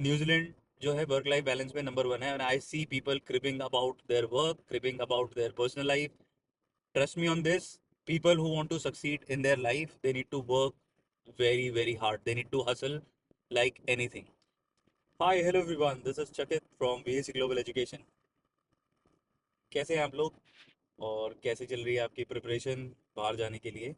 New Zealand जो है work life balance में नंबर वन है, और I see people creeping about their work, creeping about their personal life. Trust me on this. People who want to succeed in their life, they need to work very very hard. They need to hustle like anything. Hi, hello everyone, this is Chakit from VAC Global Education. कैसे हैं आप लोग? और कैसे चल रही है आपकी प्रिपरेशन बाहर जाने के लिए?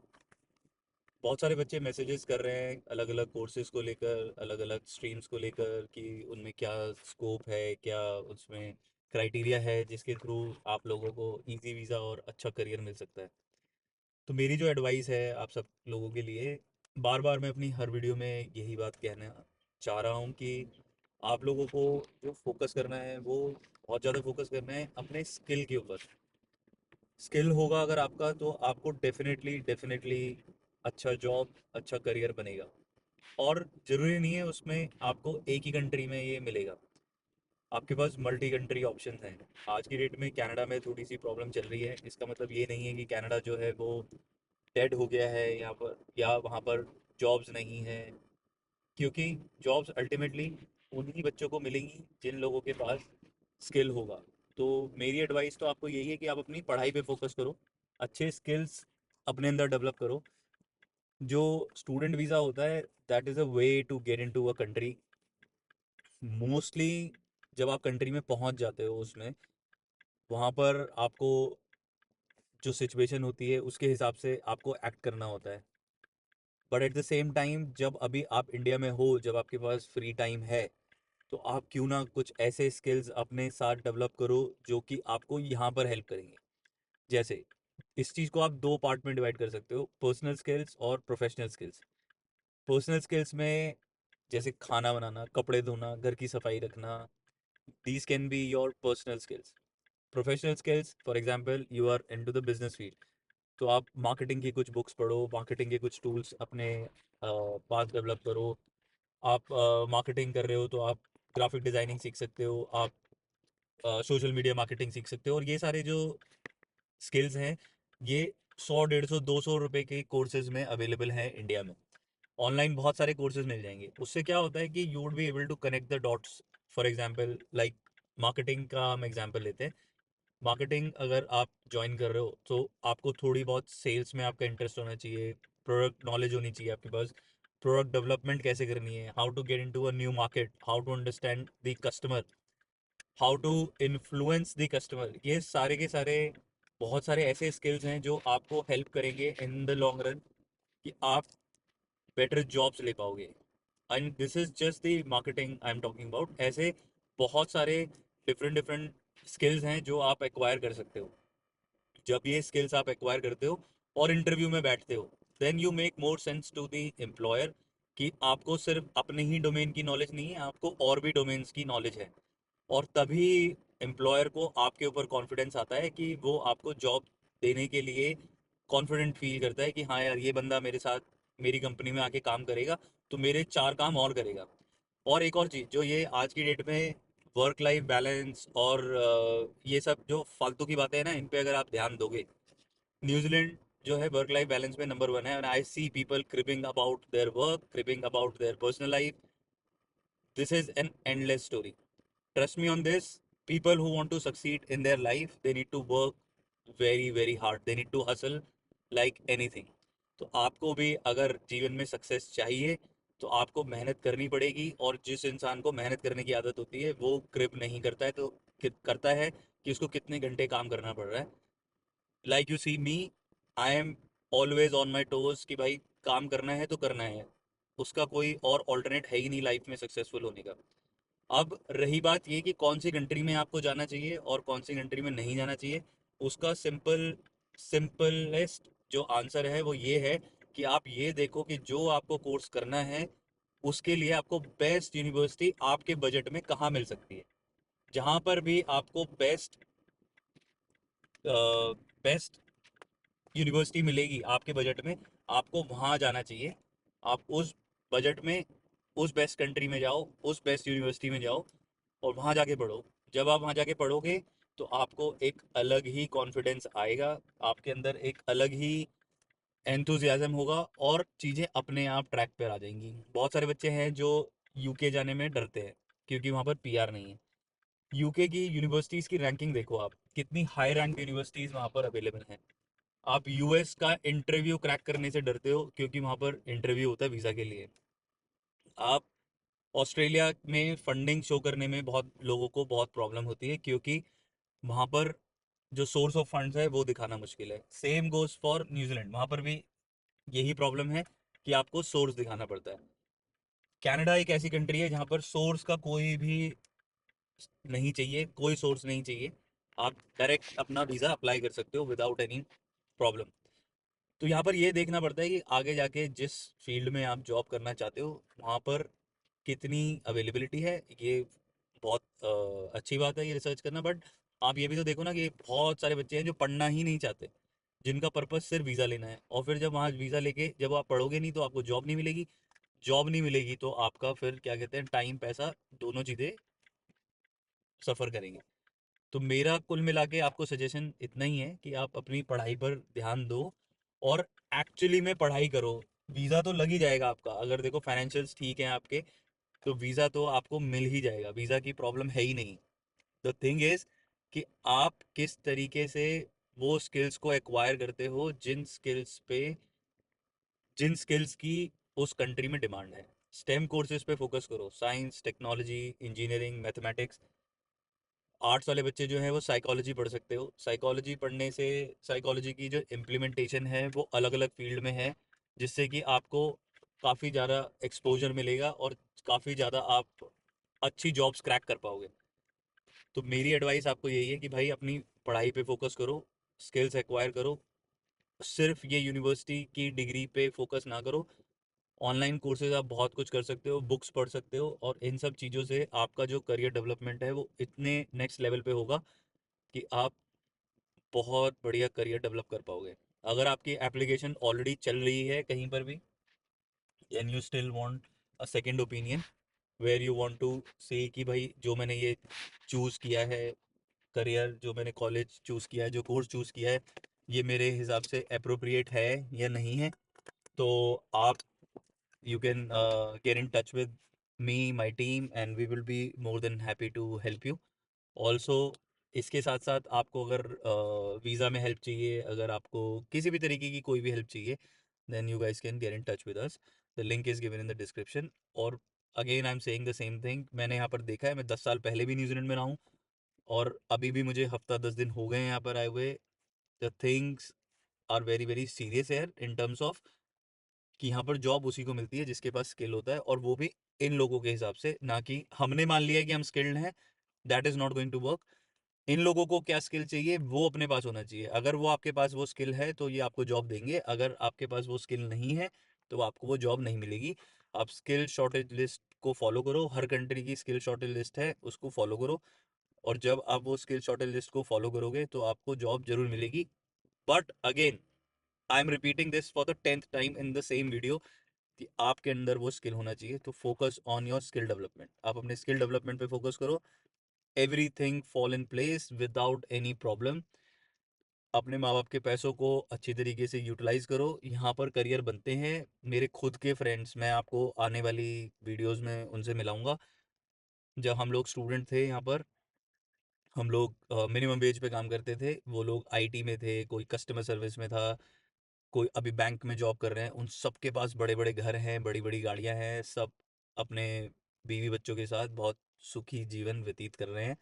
बहुत सारे बच्चे मैसेजेस कर रहे हैं अलग अलग कोर्सेज को लेकर, अलग अलग स्ट्रीम्स को लेकर, कि उनमें क्या स्कोप है, क्या उसमें क्राइटेरिया है जिसके थ्रू आप लोगों को इजी वीज़ा और अच्छा करियर मिल सकता है. तो मेरी जो एडवाइस है आप सब लोगों के लिए, बार बार मैं अपनी हर वीडियो में यही बात कहना चाह रहा हूँ कि आप लोगों को जो फोकस करना है वो बहुत ज़्यादा फोकस करना है अपने स्किल के ऊपर. स्किल होगा अगर आपका, तो आपको डेफिनेटली डेफिनेटली अच्छा जॉब, अच्छा करियर बनेगा. और ज़रूरी नहीं है उसमें आपको एक ही कंट्री में ये मिलेगा. आपके पास मल्टी कंट्री ऑप्शन हैं. आज की डेट में कनाडा में थोड़ी सी प्रॉब्लम चल रही है. इसका मतलब ये नहीं है कि कनाडा जो है वो डेड हो गया है यहाँ पर, या वहाँ पर जॉब्स नहीं है. क्योंकि जॉब्स अल्टीमेटली उन्हीं बच्चों को मिलेंगी जिन लोगों के पास स्किल होगा. तो मेरी एडवाइस तो आपको यही है कि आप अपनी पढ़ाई पे फोकस करो, अच्छे स्किल्स अपने अंदर डेवलप करो. जो स्टूडेंट वीज़ा होता है, that is a way to get in to a country. Mostly जब आप कंट्री में पहुंच जाते हो उसमें, वहाँ पर आपको जो सिचुएशन होती है उसके हिसाब से आपको एक्ट करना होता है. But at the same time, जब अभी आप इंडिया में हो, जब आपके पास फ्री टाइम है, तो आप क्यों ना कुछ ऐसे स्किल्स अपने साथ डेवलप करो जो कि आपको यहाँ पर हेल्प करेंगे. जैसे इस चीज़ को आप दो पार्ट में डिवाइड कर सकते हो, पर्सनल स्किल्स और प्रोफेशनल स्किल्स. पर्सनल स्किल्स में जैसे खाना बनाना, कपड़े धोना, घर की सफाई रखना, these can be your personal skills. Professional skills, for example you are into the business field, तो आप मार्केटिंग की कुछ बुक्स पढ़ो, मार्केटिंग के कुछ टूल्स अपने पास डेवलप करो. आप मार्केटिंग कर रहे हो तो आप ग्राफिक डिज़ाइनिंग सीख सकते हो, आप सोशल मीडिया मार्केटिंग सीख सकते हो. और ये सारे जो स्किल्स हैं, ये 100, 150, 200 रुपए के कोर्सेज में अवेलेबल हैं इंडिया में. ऑनलाइन बहुत सारे कोर्सेज मिल जाएंगे. उससे क्या होता है कि you would be able to connect the dots. For example like marketing का हम एग्जांपल लेते हैं. मार्केटिंग अगर आप ज्वाइन कर रहे हो, तो आपको थोड़ी बहुत सेल्स में आपका इंटरेस्ट होना चाहिए, प्रोडक्ट नॉलेज होनी चाहिए आपके पास, प्रोडक्ट डेवलपमेंट कैसे करनी है, how to get into a new market, how to understand the customer, how to influence the customer. ये सारे के सारे बहुत सारे ऐसे स्किल्स हैं जो आपको हेल्प करेंगे इन द लॉन्ग रन, कि आप बेटर जॉब्स ले पाओगे. And this is just the marketing I am talking about. ऐसे बहुत सारे डिफरेंट डिफरेंट स्किल्स हैं जो आप एक्वायर कर सकते हो. जब ये स्किल्स आप एक्वायर करते हो और इंटरव्यू में बैठते हो, then you make more sense to the employer, कि आपको सिर्फ अपने ही डोमेन की नॉलेज नहीं है, आपको और भी डोमेन्स की नॉलेज है. और तभी एम्प्लॉयर को आपके ऊपर कॉन्फिडेंस आता है कि वो आपको जॉब देने के लिए कॉन्फिडेंट फील करता है कि हाँ यार, ये बंदा मेरे साथ मेरी कंपनी में आके काम करेगा तो मेरे चार काम और करेगा. और एक और चीज़ जो ये आज की डेट में वर्क लाइफ बैलेंस और ये सब जो फालतू की बातें हैं ना, इन पे अगर आप ध्यान दोगे, न्यूजीलैंड जो है वर्क लाइफ बैलेंस में नंबर वन है, और I see people creeping about their work, creeping about their personal life. This is an endless story. Trust me on this. People who want to succeed in their life, they need to work very very hard. They need to hustle like anything. तो आपको भी अगर जीवन में success चाहिए, तो आपको मेहनत करनी पड़ेगी. और जिस इंसान को मेहनत करने की आदत होती है वो क्रिप नहीं करता है, तो करता है कि उसको कितने घंटे काम करना पड़ रहा है. Like you see me, I am always on my toes, कि भाई काम करना है तो करना है. उसका कोई और ऑल्टरनेट है ही नहीं लाइफ में सक्सेसफुल होने का. अब रही बात ये कि कौन सी कंट्री में आपको जाना चाहिए और कौन सी कंट्री में नहीं जाना चाहिए, उसका सिंपलेस्ट जो आंसर है वो ये है कि आप ये देखो कि जो आपको कोर्स करना है उसके लिए आपको बेस्ट यूनिवर्सिटी आपके बजट में कहाँ मिल सकती है. जहाँ पर भी आपको बेस्ट यूनिवर्सिटी मिलेगी आपके बजट में, आपको वहाँ जाना चाहिए. आप उस बजट में उस बेस्ट कंट्री में जाओ, उस बेस्ट यूनिवर्सिटी में जाओ और वहाँ जाके पढ़ो. जब आप वहाँ जाके पढ़ोगे तो आपको एक अलग ही कॉन्फिडेंस आएगा, आपके अंदर एक अलग ही एंथुजियाज्म होगा, और चीज़ें अपने आप ट्रैक पर आ जाएंगी. बहुत सारे बच्चे हैं जो यूके जाने में डरते हैं. क्योंकि वहाँ पर पीआर नहीं है। यूके की यूनिवर्सिटीज़ की रैंकिंग देखो आप, कितनी हाई रैंक यूनिवर्सिटीज़ वहाँ पर अवेलेबल हैं। आप यूएस का इंटरव्यू क्रैक करने से डरते हो क्योंकि वहाँ पर इंटरव्यू होता है वीज़ा के लिए। आप ऑस्ट्रेलिया में फंडिंग शो करने में बहुत लोगों को बहुत प्रॉब्लम होती है क्योंकि वहाँ पर जो सोर्स ऑफ फंड्स है वो दिखाना मुश्किल है। सेम गोज फॉर न्यूजीलैंड, वहाँ पर भी यही प्रॉब्लम है कि आपको सोर्स दिखाना पड़ता है। कनाडा एक ऐसी कंट्री है जहाँ पर सोर्स का कोई भी नहीं चाहिए, कोई सोर्स नहीं चाहिए। आप डायरेक्ट अपना वीज़ा अप्लाई कर सकते हो विदाउट एनी प्रॉब्लम। तो यहाँ पर ये देखना पड़ता है कि आगे जाके जिस फील्ड में आप जॉब करना चाहते हो वहाँ पर कितनी अवेलेबिलिटी है। ये बहुत अच्छी बात है ये रिसर्च करना, बट आप ये भी तो देखो ना कि बहुत सारे बच्चे हैं जो पढ़ना ही नहीं चाहते, जिनका पर्पस सिर्फ वीज़ा लेना है, और फिर जब वहाँ वीज़ा लेके जब आप पढ़ोगे नहीं तो आपको जॉब नहीं मिलेगी। जॉब नहीं मिलेगी तो आपका फिर क्या कहते हैं, टाइम पैसा दोनों चीज़ें सफ़र करेंगे। तो मेरा कुल मिला के आपको सजेशन इतना ही है कि आप अपनी पढ़ाई पर ध्यान दो और एक्चुअली में पढ़ाई करो। वीज़ा तो लग ही जाएगा आपका, अगर देखो फाइनेंशियल्स ठीक हैं आपके तो वीज़ा तो आपको मिल ही जाएगा, वीज़ा की प्रॉब्लम है ही नहीं। द थिंग इज़ कि आप किस तरीके से वो स्किल्स को एक्वायर करते हो जिन स्किल्स की उस कंट्री में डिमांड है। स्टेम कोर्सेज पे फोकस करो, science, technology, engineering, mathematics. Arts वाले बच्चे जो हैं वो साइकोलॉजी पढ़ सकते हो। साइकोलॉजी पढ़ने से साइकोलॉजी की जो इम्प्लीमेंटेशन है वो अलग अलग फील्ड में है, जिससे कि आपको काफ़ी ज़्यादा एक्सपोजर मिलेगा और काफ़ी ज़्यादा आप अच्छी जॉब्स क्रैक कर पाओगे। तो मेरी एडवाइस आपको यही है कि भाई अपनी पढ़ाई पे फोकस करो, स्किल्स एक्वायर करो। सिर्फ ये यूनिवर्सिटी की डिग्री पे फोकस ना करो। ऑनलाइन कोर्सेज आप बहुत कुछ कर सकते हो, बुक्स पढ़ सकते हो, और इन सब चीज़ों से आपका जो करियर डेवलपमेंट है वो इतने नेक्स्ट लेवल पे होगा कि आप बहुत बढ़िया करियर डेवलप कर पाओगे। अगर आपकी एप्लीकेशन ऑलरेडी चल रही है कहीं पर भी and you still want a second opinion where you want to say कि भाई जो मैंने ये चूज़ किया है, करियर जो मैंने कॉलेज चूज़ किया है, जो कोर्स चूज़ किया है, ये मेरे हिसाब से अप्रोप्रिएट है या नहीं है, तो आप you can get in touch with me, my team, and we will be more than happy to help you. Also, इसके साथ साथ आपको अगर वीज़ा में हेल्प चाहिए, अगर आपको किसी भी तरीके की कोई भी हेल्प चाहिए, then you guys can get in touch with us. The link is given in the description. और again I am saying the same thing, मैंने यहाँ पर देखा है, मैं 10 साल पहले भी न्यूजीलैंड में रहा हूँ और अभी भी मुझे हफ्ता 10 दिन हो गए हैं यहाँ पर आए हुए। The things are very very serious here in terms of कि यहाँ पर जॉब उसी को मिलती है जिसके पास स्किल होता है, और वो भी इन लोगों के हिसाब से, ना कि हमने मान लिया है कि हम स्किल्ड हैं। That is not going to work. इन लोगों को क्या स्किल चाहिए वो अपने पास होना चाहिए। अगर वो आपके पास वो स्किल है तो ये आपको जॉब देंगे, अगर आपके पास वो स्किल नहीं है तो आपको वो जॉब नहीं मिलेगी। आप स्किल शॉर्टेज लिस्ट को फॉलो करो, हर कंट्री की स्किल शॉर्टेज लिस्ट है उसको फॉलो करो, और जब आप वो स्किल शॉर्टेज लिस्ट को फॉलो करोगे तो आपको जॉब जरूर मिलेगी। But again I am repeating this for the 10th time in the same video कि आपके अंदर वो स्किल होना चाहिए। तो focus on your skill development, आप अपने स्किल डेवलपमेंट पे फोकस करो। Everything fall in place without any problem. अपने माँ बाप के पैसों को अच्छी तरीके से यूटिलाइज करो, यहाँ पर करियर बनते हैं। मेरे खुद के फ्रेंड्स, मैं आपको आने वाली वीडियोस में उनसे मिलाऊंगा। जब हम लोग स्टूडेंट थे यहाँ पर, हम लोग मिनिमम वेज पे काम करते थे, वो लोग आईटी में थे, कोई कस्टमर सर्विस में था, कोई अभी बैंक में जॉब कर रहे हैं। उन सब के पास बड़े बड़े घर हैं, बड़ी बड़ी गाड़ियां हैं, सब अपने बीवी बच्चों के साथ बहुत सुखी जीवन व्यतीत कर रहे हैं।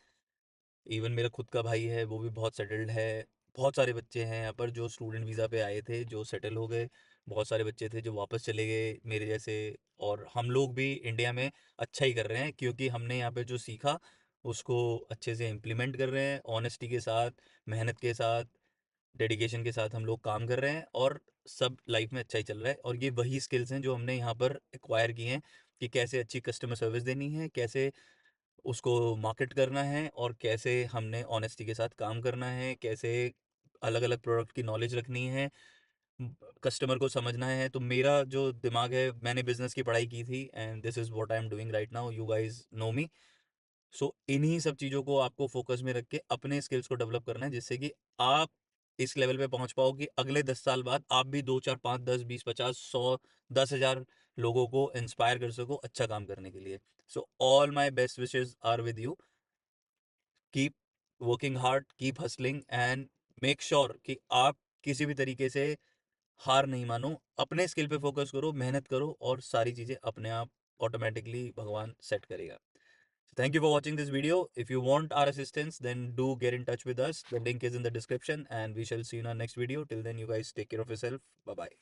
इवन मेरा खुद का भाई है, वो भी बहुत सेटल्ड है। बहुत सारे बच्चे हैं यहाँ पर जो स्टूडेंट वीज़ा पे आए थे जो सेटल हो गए, बहुत सारे बच्चे थे जो वापस चले गए मेरे जैसे। और हम लोग भी इंडिया में अच्छा ही कर रहे हैं क्योंकि हमने यहाँ पे जो सीखा उसको अच्छे से इम्प्लीमेंट कर रहे हैं, ऑनेस्टी के साथ, मेहनत के साथ, डेडिकेशन के साथ हम लोग काम कर रहे हैं, और सब लाइफ में अच्छा ही चल रहा है। और ये वही स्किल्स हैं जो हमने यहाँ पर एक्वायर किए हैं कि कैसे अच्छी कस्टमर सर्विस देनी है, कैसे उसको मार्केट करना है, और कैसे हमने ऑनेस्टी के साथ काम करना है, कैसे अलग अलग प्रोडक्ट की नॉलेज रखनी है, कस्टमर को समझना है। तो मेरा जो दिमाग है, मैंने बिजनेस की पढ़ाई की थी and this is what I am doing right now, you guys know me. So इन्हीं सब चीज़ों को आपको फोकस में रख के अपने स्किल्स को डेवलप करना है, जिससे कि आप इस लेवल पे पहुंच पाओ कि अगले 10 साल बाद आप भी 2 4 5 10 20 50 100 10,000 लोगों को इंस्पायर कर सको अच्छा काम करने के लिए। So all my best wishes are with you. Keep working hard, keep hustling, and make sure कि आप किसी भी तरीके से हार नहीं मानो. अपने स्किल पे फोकस करो, मेहनत करो, और सारी चीजें अपने आप ऑटोमेटिकली भगवान सेट करेगा. So thank you for watching this video. If you want our assistance, then do get in touch with us. The link is in the description, and we shall see you in our next video. Till then, you guys take care of yourself. Bye bye.